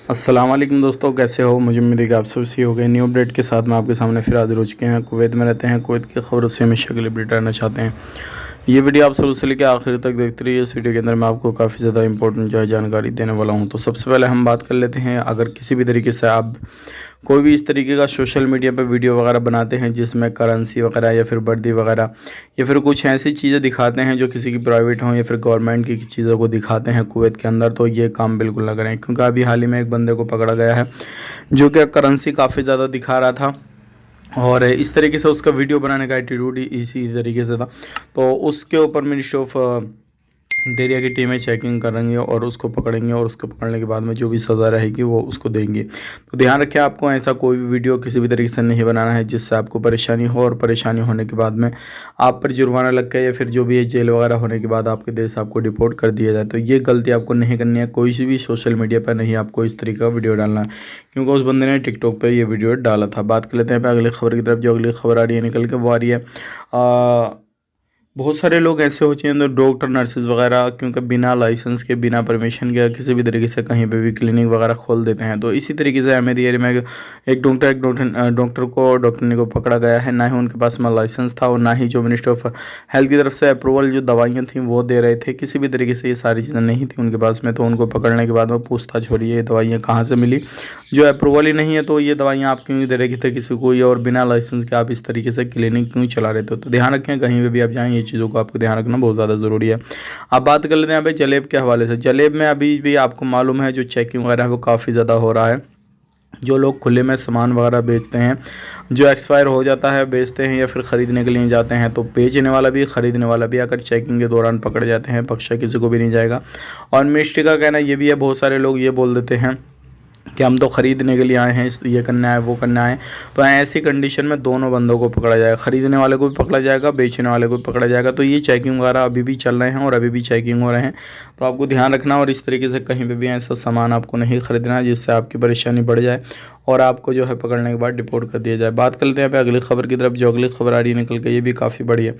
अस्सलाम वालेकुम दोस्तों, कैसे हो? मुझे उम्मीद है कि आप सब सही हो गए। न्यू अपडेट के साथ मैं आपके सामने फिर हाजिर हो चुके हैं। कुवैत में रहते हैं, कुवैत की खबरों से हमेशा के लिए अपडेट रहना चाहते हैं। ये वीडियो आप शुरू से लेकर आखिर तक देखते रहिए। इस वीडियो के अंदर मैं आपको काफ़ी ज़्यादा इंपॉर्टेंट जानकारी देने वाला हूँ। तो सबसे पहले हम बात कर लेते हैं, अगर किसी भी तरीके से आप कोई भी इस तरीके का सोशल मीडिया पर वीडियो वगैरह बनाते हैं जिसमें करेंसी वगैरह या फिर वर्दी वगैरह या फिर कुछ ऐसी चीज़ें दिखाते हैं जो किसी की प्राइवेट हों या फिर गवर्नमेंट की चीज़ों को दिखाते हैं कुवैत के अंदर, तो ये काम बिल्कुल ना करें। क्योंकि अभी हाल ही में एक बंदे को पकड़ा गया है जो कि करेंसी काफ़ी ज़्यादा दिखा रहा था और इस तरीके से उसका वीडियो बनाने का एटीट्यूड इसी तरीके से था। तो उसके ऊपर मिनिस्ट्री ऑफ इंटीरियर की टीमें चेकिंग करेंगे और उसको पकड़ेंगे और उसको पकड़ने के बाद में जो भी सज़ा रहेगी वो उसको देंगे। तो ध्यान रखें, आपको ऐसा कोई भी वीडियो किसी भी तरीके से नहीं बनाना है जिससे आपको परेशानी हो, और परेशानी होने के बाद में आप पर जुर्माना लग गया या फिर जो भी है जेल वगैरह होने के बाद आपके देश आपको डिपोर्ट कर दिया जाए। तो ये गलती आपको नहीं करनी है। कोई सी भी सोशल मीडिया पर नहीं आपको इस तरीके का वीडियो डालना है, क्योंकि उस बंदे ने टिकटॉक पर ये वीडियो डाला था। बात कर लेते हैं अगली खबर की तरफ। जो अगली खबर आ रही है निकल के वो आ रही है, बहुत सारे लोग ऐसे होते हैं, डॉक्टर नर्सेज वगैरह, क्योंकि बिना लाइसेंस के बिना परमिशन के किसी भी तरीके से कहीं पे भी क्लिनिक वगैरह खोल देते हैं। तो इसी तरीके से अहमद एरिया में एक डॉक्टर ने को पकड़ा गया है। ना ही उनके पास में लाइसेंस था और ना ही जो मिनिस्ट्री ऑफ हेल्थ की तरफ से अप्रूवल जो दवाइयाँ थी वो दे रहे थे। किसी भी तरीके से ये सारी चीज़ें नहीं थी उनके पास में। तो उनको पकड़ने के बाद में पूछताछ हो रही है ये दवाइयाँ कहाँ से मिली, जो अप्रूवल ही नहीं है। तो ये दवाइयाँ आप क्यों दे रहे थे किसी को, और बिना लाइसेंस के आप इस तरीके से क्लिनिक क्यों चला रहे थे? तो ध्यान रखें, कहीं पे भी आप जाएँ चीज़ों को आपको ध्यान रखना बहुत ज़्यादा ज़रूरी है। अब बात कर लेते हैं भाई जलेब के हवाले से। जलेब में अभी भी आपको मालूम है जो चेकिंग वगैरह है वो काफ़ी ज़्यादा हो रहा है। जो लोग खुले में सामान वगैरह बेचते हैं, जो एक्सपायर हो जाता है बेचते हैं या फिर ख़रीदने के लिए जाते हैं, तो बेचने वाला भी ख़रीदने वाला भी अगर चेकिंग के दौरान पकड़ जाते हैं बख्शा किसी को भी नहीं जाएगा। और मिनिस्ट्री का कहना ये भी है, बहुत सारे लोग ये बोल देते हैं कि हम तो ख़रीदने के लिए आए हैं, ये करना है वो करना है। तो ऐसी कंडीशन में दोनों बंदों को पकड़ा जाएगा, ख़रीदने वाले को भी पकड़ा जाएगा, बेचने वाले को भी पकड़ा जाएगा। तो ये चेकिंग वगैरह अभी भी चल रहे हैं और अभी भी चेकिंग हो रहे हैं। तो आपको ध्यान रखना, और इस तरीके से कहीं पर भी ऐसा सामान आपको नहीं ख़रीदना है जिससे आपकी परेशानी बढ़ जाए और आपको जो है पकड़ने के बाद डिपोर्ट कर दिया जाए। बात कर लेते हैं अगली खबर की तरफ। जो अगली खबर आ रही है निकल के, ये भी काफ़ी बड़ी है।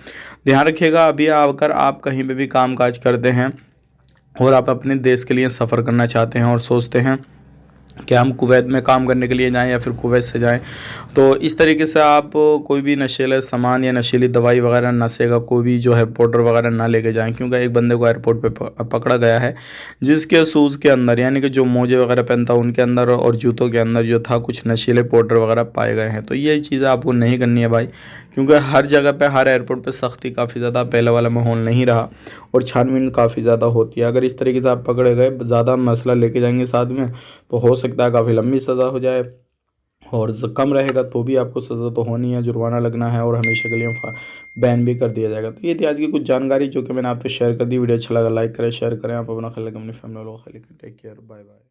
ध्यान रखिएगा, अभी अगर आप कहीं पर भी काम काज करते हैं और आप अपने देश के लिए सफ़र करना चाहते हैं और सोचते हैं कि हम कुवैत में काम करने के लिए जाएं या फिर कुवैत से जाएं, तो इस तरीके से आप कोई भी नशीला सामान या नशीली दवाई वगैरह, नशे का कोई भी जो है पाउडर वगैरह ना लेके जाएं। क्योंकि एक बंदे को एयरपोर्ट पे पकड़ा गया है जिसके शूज़ के अंदर, यानी कि जो मोजे वगैरह पहनता उनके अंदर और जूतों के अंदर जो था कुछ नशीले पाउडर वगैरह पाए गए हैं। तो ये चीज़ें आपको नहीं करनी है भाई, क्योंकि हर जगह पे हर एयरपोर्ट पे सख्ती काफ़ी ज़्यादा पहले वाला माहौल नहीं रहा और छानबीन काफ़ी ज़्यादा होती है। अगर इस तरीके से आप पकड़े गए, ज़्यादा मसला लेके जाएंगे साथ में, तो हो सकता है काफ़ी लंबी सज़ा हो जाए, और कम रहेगा तो भी आपको सज़ा तो होनी है, जुर्माना लगना है और हमेशा के लिए बैन भी कर दिया जाएगा। तो ये थी आज की कुछ जानकारी जो कि मैंने आपसे शेयर कर दी। वीडियो अच्छा लगा लाइक करें, शेयर करें। आप अपना ख्याल रखें, अपनी फैमिली वालों का ख्याल रखें। Take care, bye bye.